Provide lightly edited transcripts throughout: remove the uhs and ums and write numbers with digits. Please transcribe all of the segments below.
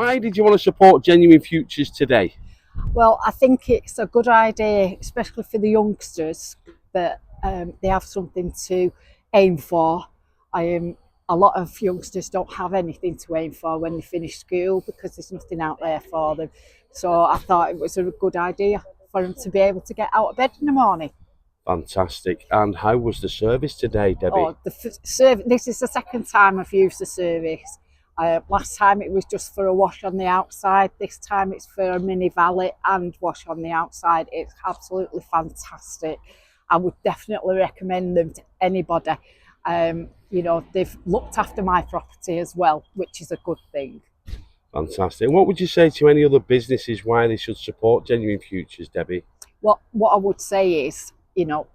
why did you want to support Genuine Futures today? Well, I think it's a good idea, especially for the youngsters, that they have something to aim for. A lot of youngsters don't have anything to aim for when they finish school because there's nothing out there for them. So I thought it was a good idea for them to be able to get out of bed in the morning. Fantastic. And how was the service today, Debbie? Oh, this is the second time I've used the service. Last time it was just for a wash on the outside. This time it's for a mini valet and wash on the outside. It's absolutely fantastic. I would definitely recommend them to anybody. You know, they've looked after my property as well, which is a good thing. Fantastic. And what would you say to any other businesses why they should support Genuine Futures, Debbie? What I would say is, you know,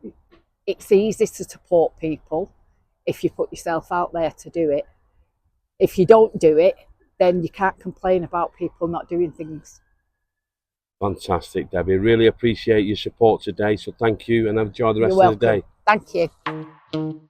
it's easy to support people if you put yourself out there to do it. If you don't do it, then you can't complain about people not doing things. Fantastic, Debbie. Really appreciate your support today. So thank you and enjoy the rest of the day. Thank you.